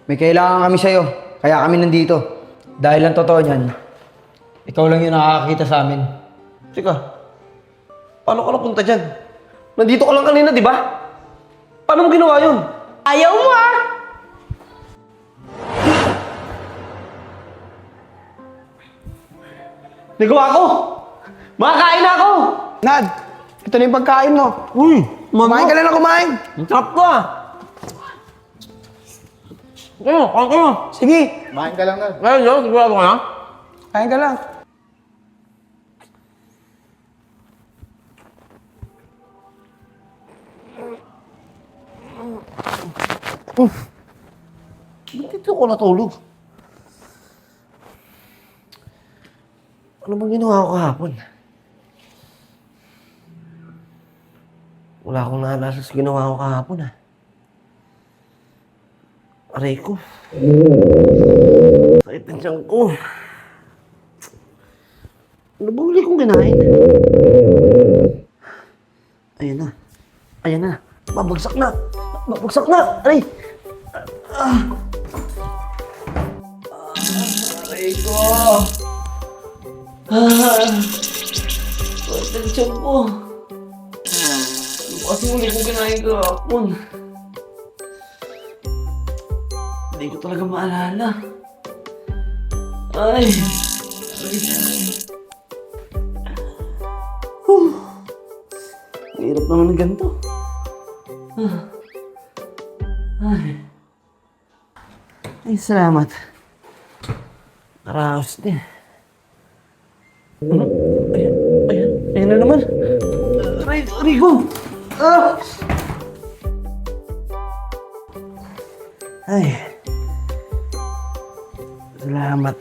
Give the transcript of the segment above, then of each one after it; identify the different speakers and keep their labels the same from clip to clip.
Speaker 1: May kailangan kami sa'yo, kaya kami nandito. Dahil ang totoo niyan, ikaw lang yung nakakakita sa amin.
Speaker 2: Teka, paano ka napunta dyan? Nandito ka lang kanina, di ba? Paano mo ginawa yun?
Speaker 3: Ayaw mo ah!
Speaker 2: Nagawa ko! Makakain na ako!
Speaker 4: Nad, ito na yung pagkain mo.
Speaker 2: Uy,
Speaker 4: Kumain ka na ng kumain.
Speaker 2: Ang sarap ko ah! Kain ka.
Speaker 4: Sige,
Speaker 5: Kumain ka lang na.
Speaker 2: Ngayon yun, sigurado ka na?
Speaker 4: kain ka lang.
Speaker 2: Ba't dito ako natulog? Ano bang ginawa ko kahapon? Wala akong naalala sa ginawa ko kahapon ah. Aray ko. Sakit ang tiyan ko. Ano ba huli kong ginahin? Ayan na. Ayan na. Babagsak na. Babagsak na. Aray. Aray ko. Sakit ang tiyan ko. Ano ba kasi huli kong ginahin kahapon? Hindi ko talaga maalala. Ay. Hirap naman ng ganito. Ay, salamat. Naraos din. Ayan na naman. Aray ko. Ay. Salamat.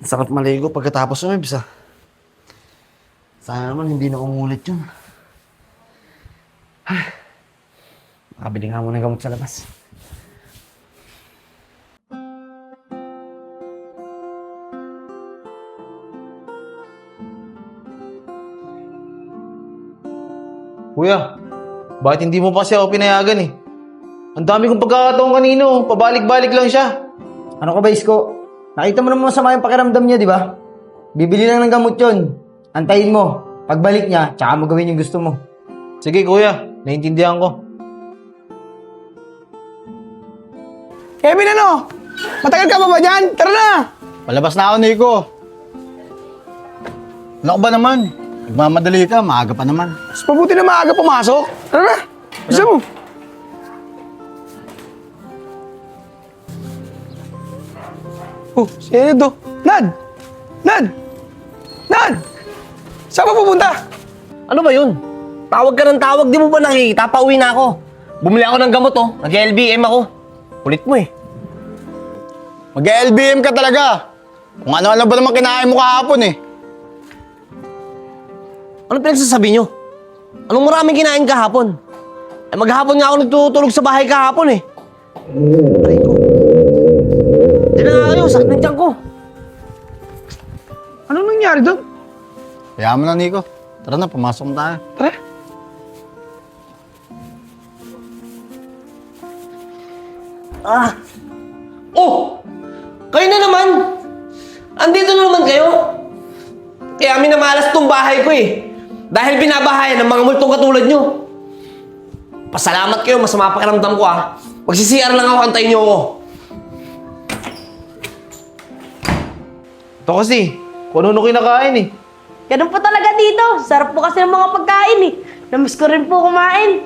Speaker 2: Ang sakit maligo pagkatapos umibs ah. Sana naman hindi na umulit yun. Makabili nga muna ng gamot sa labas.
Speaker 5: Kuya, bakit hindi mo pa siya ako pinayagan eh? Ang dami kong pagkakataon kanino, pabalik-balik lang siya.
Speaker 1: Ano ka ba, Isko? Nakita mo naman masama yung pakiramdam niya, di ba? Bibili lang ng gamot yun. Antayin mo. Pagbalik niya, tsaka mo gawin yung gusto mo.
Speaker 5: Sige kuya, naiintindihan ko.
Speaker 4: Kevin, ano? Matagal ka pa ba dyan? Tara na!
Speaker 6: Palabas na ako, Nico. Ano ba naman? Nagmamadali ka, maaga pa naman.
Speaker 4: Mas mabuti na maaga pumasok. Tara na! Bisa mo. Oh, sino to? Nad! Nad! Nad! Saan pa pupunta?
Speaker 2: Ano ba yun? Tawag ka ng tawag, di mo ba nakikita? Pauwi na ako. Bumili ako ng gamot oh. Nag-LBM ako. Kulit mo eh.
Speaker 6: Mag-LBM ka talaga. Kung ano-ano ba naman kinain mo kahapon eh.
Speaker 2: Ano pinagsasabi nyo? Anong maraming kinain kahapon? Eh maghapon nga ako nagtutulog sa bahay kahapon eh. Aray ko. Di na nga kayo, sakit ng tiyan ko.
Speaker 4: Anong nangyari doon?
Speaker 6: Kaya mo na, Nico. Tara na, pumasok na tayo.
Speaker 4: Tara.
Speaker 2: Oh! Kayo na naman! Andito na naman kayo! Kaya minamalas tong bahay ko eh. Dahil binabahayan ng mga multong katulad nyo. Pasalamat kayo, masama pakiramdam ko ah. Magsi-CR lang ako, antayin nyo ako.
Speaker 5: Ito kasi, kung ano kinakain eh.
Speaker 3: Ganun po talaga dito. Sarap po kasi ng mga pagkain eh. Namiss ko rin po kumain.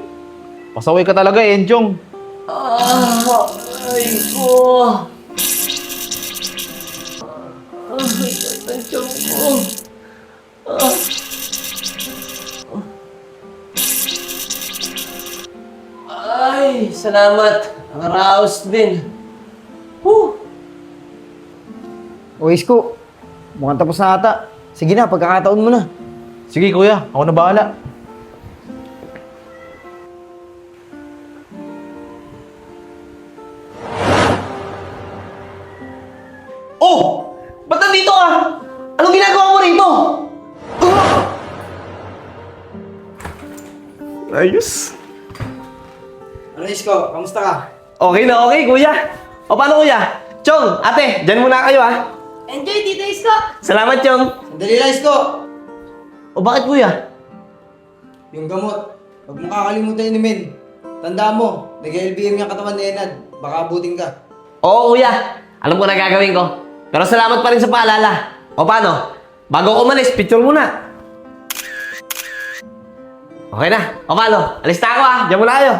Speaker 5: Pasaway ka talaga eh, Enchong.
Speaker 2: Ay ko. Ay, tansyon ko. Ay, salamat. Nakaraos din. Whew.
Speaker 1: O, Isko, mukhang tapos na ata. Sige na, pagkakataon mo na.
Speaker 5: Sige kuya, ako na bahala.
Speaker 2: Oh! Ba't nandito ka? Anong ginagawa mo rito?
Speaker 4: Ayos.
Speaker 1: Ano, Isko? Kamusta ka?
Speaker 2: Okay na okay, kuya. O paano, kuya? Chong, ate, dyan muna kayo, ha?
Speaker 3: Enjoy, Tito Isko!
Speaker 2: Salamat, Chong.
Speaker 1: Sandali lang, Isko.
Speaker 2: O bakit, kuya?
Speaker 1: Yung gamot, huwag mo kakalimutan inumin. Tandaan mo, nag-LBM yung katawan ni Enad. Baka abutin ka.
Speaker 2: Oo, kuya. Alam ko na gagawin ko. Pero salamat pa rin sa paalala. O paano? Bago ko umalis, picture muna. Okay na. O paano? Alis na ako, ha? Diyan muna kayo.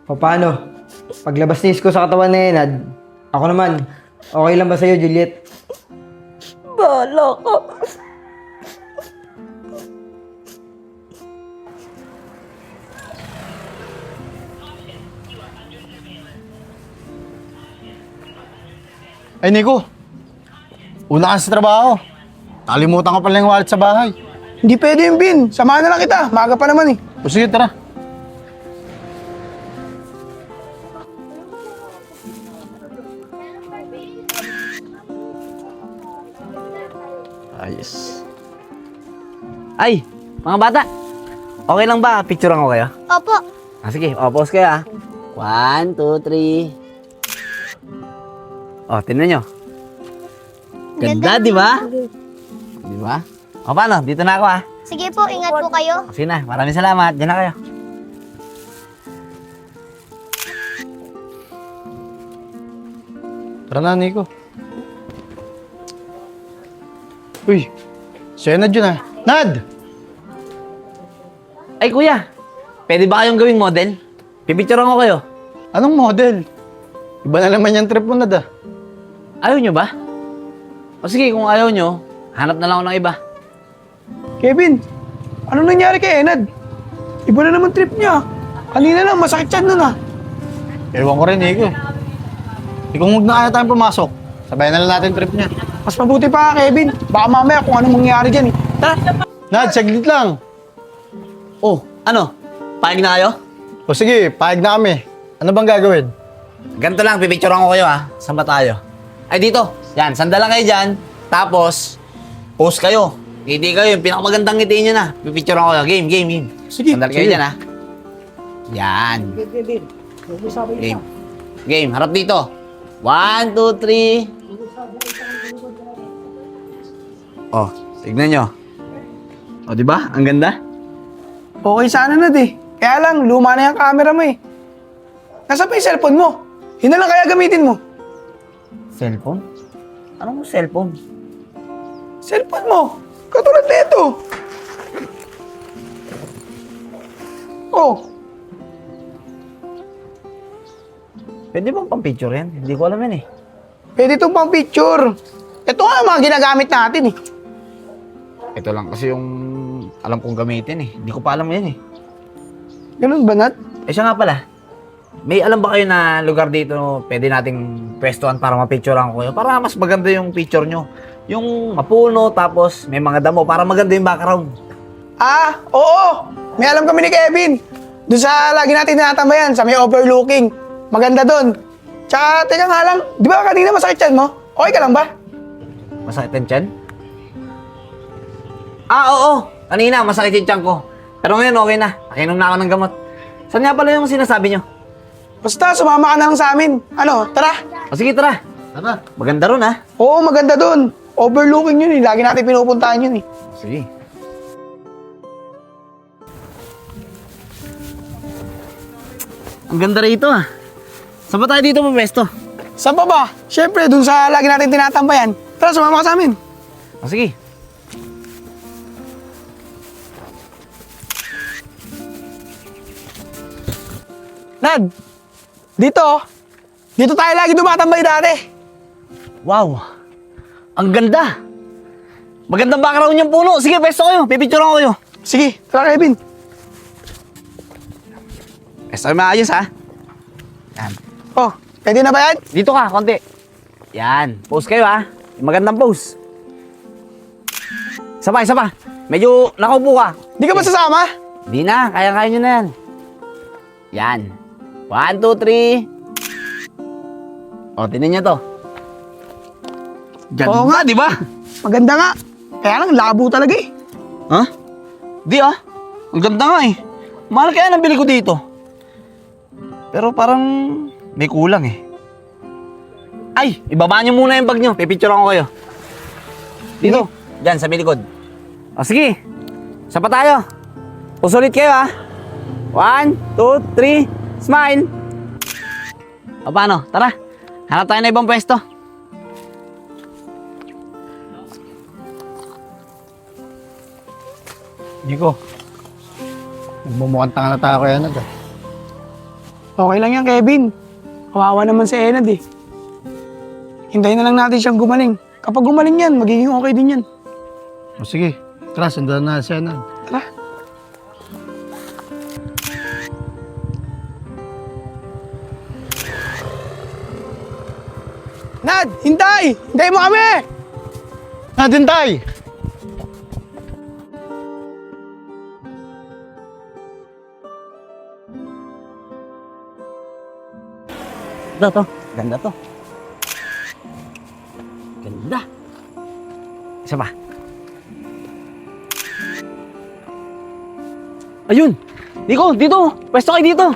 Speaker 1: O paano? Paglabas ni Isko sa katawan ni Enad, ako naman, okay lang ba sa'yo, Juliet?
Speaker 3: Bahala ka.
Speaker 6: Ay, Nico. Una ka sa trabaho. Nakalimutan ko pala yung wallet sa bahay.
Speaker 4: Hindi pwede yung Bin. Samahan na lang kita. Maaga pa naman eh.
Speaker 6: O sige, tara.
Speaker 2: Ayos. Ay, mga bata. Okay lang ba? Picturean ko kayo?
Speaker 3: Opo.
Speaker 2: Sige, pause kayo, ha? 1, 2, 3. O, tingnan nyo. Ganda, di ba? Di ba? O, paano? Dito na ako, ha?
Speaker 7: Sige po, ingat po kayo.
Speaker 2: Sige na, maraming salamat. Diyan na kayo.
Speaker 6: Tara na, Nico. Uy, si Nad yun ah. Nad!
Speaker 2: Ay, kuya. Pwede ba kayong gawing model? Pipicturean ko kayo.
Speaker 6: Anong model? Iba na naman yung trip mo, Nad ah.
Speaker 2: Ayaw nyo ba? O sige, kung ayaw nyo, hanap na lang ako ng iba.
Speaker 4: Kevin, ano nangyari kay Enad? Iba na naman trip niya. Kanina lang, masakit yan nun ah.
Speaker 6: Ewan ko rin, Nico. Kung huwag na kaya tayong pumasok, sabayan na lang natin trip niya.
Speaker 4: Mas mabuti pa Kevin. Baka mamaya kung anong mangyari dyan eh. Tara!
Speaker 6: Nad, saglit lang.
Speaker 2: Oh, ano? Payag na kayo?
Speaker 6: O sige, pahig na kami. Ano bang gagawin?
Speaker 2: Ganito lang, pipicturean ko kayo, ha? Saan ba tayo? Ay, dito. Yan, sandal lang kayo dyan. Tapos, pose kayo. Ngiti kayo, yung pinakamagandang ngiti nyo na. Pipicturean ko kayo. Game, game, game.
Speaker 6: Sige,
Speaker 2: Sandal kayo
Speaker 6: sige.
Speaker 2: dyan, ha? Yan. Game. Game, harap dito. 1, 2, 3. Oh, tignan nyo. O, di ba? Ang ganda.
Speaker 4: Okay sana Nad eh. Kaya lang, luma na yung camera mo eh. Nasaan pa yung cellphone mo? Yun na lang kaya gamitin mo.
Speaker 2: Cellphone? Anong cellphone?
Speaker 4: Cellphone mo. Katulad na ito. Oh,
Speaker 2: Pwede bang pang-picture yan? Hindi ko alam yan, eh.
Speaker 4: pwede itong pang picture. Ito nga ang mga ginagamit natin eh.
Speaker 2: Ito lang kasi yung alam kong gamitin, eh. Hindi ko pa alam yan, eh.
Speaker 4: Ganun ba Nad?
Speaker 2: Eh, siya nga pala. May alam ba kayo na lugar dito pwede nating pwestuhan para mapicturean ko kayo? Para mas maganda yung picture nyo. Yung mapuno, tapos may mga damo para maganda yung background.
Speaker 4: Ah, oo. May alam kami ni Kevin. Doon sa lagi natin tinatambayan, sa may overlooking. Maganda doon. Tsaka, teka nga lang, di ba kanina masakit yan mo? Okay ka lang ba?
Speaker 2: Masakit ang tiyan? Ah, oo. Kanina, masakit yung tiyan ko. Pero ngayon, okay na. Nakinom na ako ng gamot. Saan nga pala yung sinasabi nyo?
Speaker 4: Basta, sumama ka na lang sa amin. Ano, tara.
Speaker 2: O sige, tara.
Speaker 6: Tara.
Speaker 2: Maganda ron, ha?
Speaker 4: Oo, maganda doon. Overlooking yun eh. Lagi natin pinupuntahan yun eh.
Speaker 2: Sige. Ang ganda rito, ah. Saan ba tayo dito pumesto?
Speaker 4: Saan pa ba? Siyempre, doon sa lagi natin tinatambayan. Tara, sumama ka sa amin.
Speaker 2: O sige.
Speaker 4: Nad, dito. Dito tayo lagi tumatambay dati.
Speaker 2: Wow! Ang ganda! Magandang background yung puno. Sige, pwesto kayo. Pipicturean ko kayo.
Speaker 4: Sige, tara Kevin.
Speaker 2: Pwesto kayo maayos, ha? Yan.
Speaker 4: Oh, pwede na ba yan?
Speaker 2: Dito ka, konti. Yan. Pose kayo, ha? Yung magandang pose. Isa pa, isa pa. Medyo nakaupo ka.
Speaker 4: Di ka ba sasama?
Speaker 2: Di na. Kaya-kaya nyo na yan. Yan. 1, 2, 3. O, tinan nyo to. Ganda,
Speaker 4: Oo nga.
Speaker 2: di ba?
Speaker 4: Maganda nga. Kaya lang, labo talaga eh.
Speaker 2: Ha? Di, ah. Ang ganda nga, eh. Mahal kaya nang bili ko dito. Pero parang may kulang eh. Ay, ibaba niyo muna yung bag niyo. Pipicturean ko kayo. Dito. Diyan, sa may likod. O sige. Isa pa tayo. Usulit kayo ha. 1, 2, 3, smile. O paano? Tara. Hanap tayo na ibang pwesto.
Speaker 6: Nico, nagmumukhang tanga na tayo kay Enad ah.
Speaker 4: Okay lang yan, Kevin. Kawawa naman si Enad eh. Hintayin na lang natin siyang gumaling. Kapag gumaling yan, magiging okay din yan.
Speaker 6: O sige, tara, sundan na si Enad.
Speaker 4: Tara. Nad, hintay! Hintay mo kami!
Speaker 6: Nadintay!
Speaker 2: Ito, to. Ganda to. Ganda. Isa pa. Ayun! Nico, dito! Pwesto kayo dito!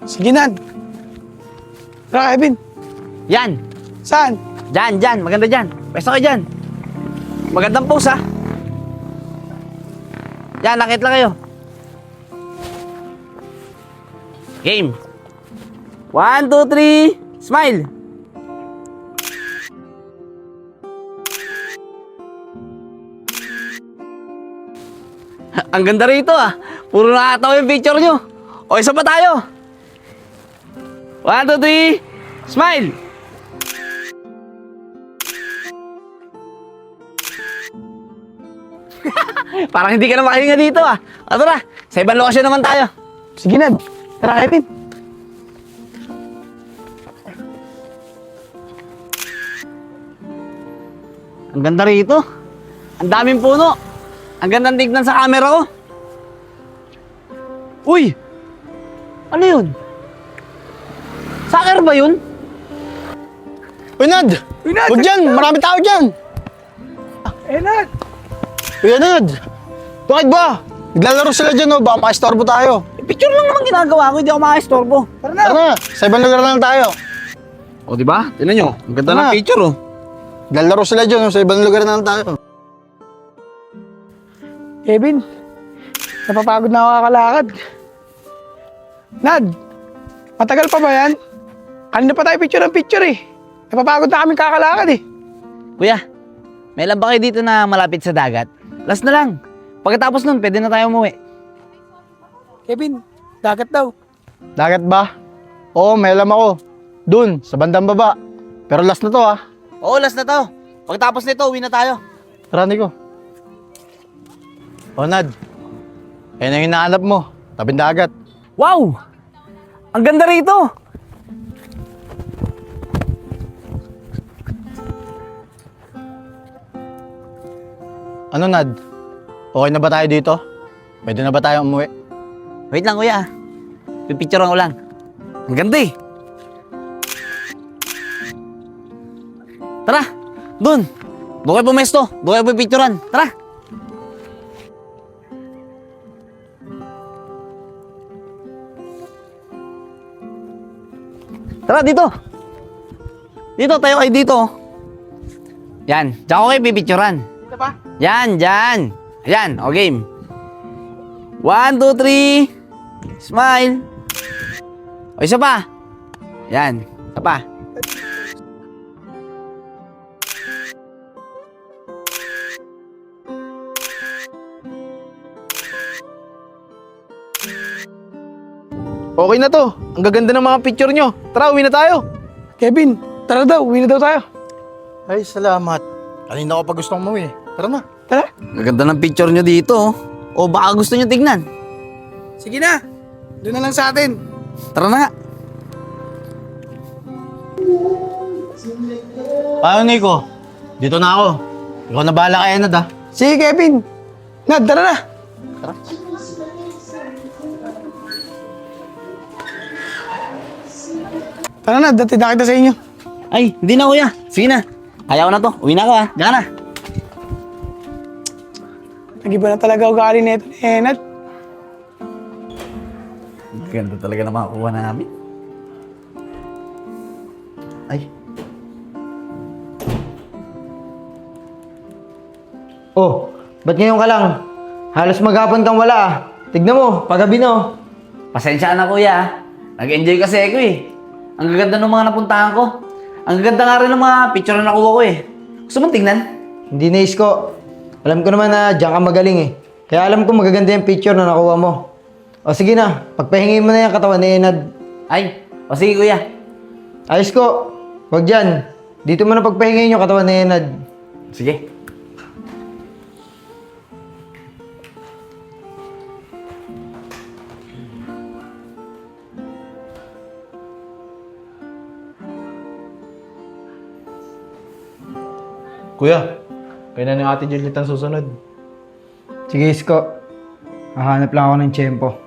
Speaker 4: Sige, Nad. Tara, Kevin.
Speaker 2: Yan!
Speaker 4: Saan?
Speaker 2: Dyan, dyan! Maganda dyan! Pwesto kayo dyan! Magandang pose, ha? Yan, lakit lang kayo. Game! 1, 2, 3, smile! Ang ganda rito ah. Puro nakakatawa yung picture nyo. O, isa pa tayo. 1, 2, 3, smile! Parang hindi ka na makahinga dito ah. O tara, sa ibang lokasyon naman tayo.
Speaker 4: Sige, Nad. Tara, Kevin.
Speaker 2: Ang ganda rito. Ang daming puno. Ang gandang tignan sa camera ko. Uy! Ano yun? Soccer ba yun?
Speaker 6: Uy, Nad!
Speaker 4: Uy, Nad!
Speaker 6: Huwag dyan! Marami tao dyan!
Speaker 4: Nad!
Speaker 6: Uy, Nad! Bakit ba? Naglalaro sila dyan, oh. Baka makistorbo tayo.
Speaker 2: Picture lang naman ginagawa ko, hindi ako makakastorbo.
Speaker 4: Tara na!
Speaker 6: Tara na, sa ibang lugar na lang tayo.
Speaker 2: O, di ba? Tingnan nyo. Ang ganda
Speaker 6: Tama.
Speaker 2: ng picture, oh.
Speaker 6: Naglalaro sila dyan, oh. Sa ibang lugar na lang tayo.
Speaker 4: Kevin, napapagod na ako kakalakad. Nad, matagal pa ba yan? Kanina pa tayo picture eh. Napapagod na kami kakalakad eh.
Speaker 2: Kuya, may alam ba kayo dito na malapit sa dagat? Last na lang. Pagkatapos nun, pwede na tayo umuwi.
Speaker 4: Kevin, dagat daw.
Speaker 6: Dagat ba? Oo, may alam ako. Dun, sa bandang baba. Pero last na to, ah.
Speaker 2: Oo, last na to. Pagkatapos nito, uwi na tayo.
Speaker 6: Tara, Nico. O, Nad. Ayan ang hinahanap mo. Tabing dagat.
Speaker 2: Wow! Ang ganda rito!
Speaker 6: Ano, Nad? Okay na ba tayo dito? Pwede na ba tayo umuwi?
Speaker 2: Wait lang, kuya. Pipicturean ko lang. Ang ganda eh. Tara! Doon! Doon kayo pumesto. Doon kayo pipicturean. Tara! Tara, dito! Dito, tayo kayo dito. Yan. Diyan ko kayo pipicturean.
Speaker 4: Ito pa?
Speaker 2: Yan, dyan. Yan, o game. 1, 2, 3. Smile. O, isa pa. Yan, isa pa.
Speaker 5: Okay na to. Ang gaganda ng mga picture nyo. Tara, uwi na tayo.
Speaker 4: Kevin, tara daw. Uwi na daw tayo.
Speaker 6: Ay, salamat. Kanina ko pa gustong umuwi. Tara na.
Speaker 4: Tara.
Speaker 2: Gaganda ng picture nyo dito. Oh. O baka gusto nyo tignan.
Speaker 4: Sige na. Doon na lang sa atin.
Speaker 2: Tara na nga.
Speaker 6: Paano, Nico? Dito na ako. Ikaw na bahala kay Enad, ah.
Speaker 4: Sige, Kevin. Nad, tara na. Tara na, dati na kita sa inyo.
Speaker 2: Ay, hindi na kuya. Sige na. Kaya ko na to. Uwi na ako ha. Diyan ka na.
Speaker 4: Nag-iba na talaga ugali nito ni Enad.
Speaker 7: Ganda talaga na makakuha namin.
Speaker 1: Ay. Oh, ba't ngayon ka lang? Halos maghapon kang wala ah. Tignan mo, paggabi na oh.
Speaker 7: Pasensya na kuya ah. Nag-enjoy kasi ako eh. Ang gaganda ng mga napuntahan ko. Ang gaganda nga rin ng mga picture na nakuha ko eh. Gusto mong tingnan?
Speaker 1: Hindi na isko. Alam ko naman na diyan ka magaling eh. Kaya alam ko magaganda yung picture na nakuha mo. O sige na, pagpahingin mo na yung katawan ni Enad.
Speaker 7: Ay, o sige kuya.
Speaker 1: Ayos ko. Wag dyan. Dito mo na pagpahingin yung katawan ni Enad.
Speaker 7: Sige.
Speaker 5: Kuya, kaya na ni Ate Juliet ang susunod.
Speaker 1: Sige isko. Hahanap lang ako ng tiyempo.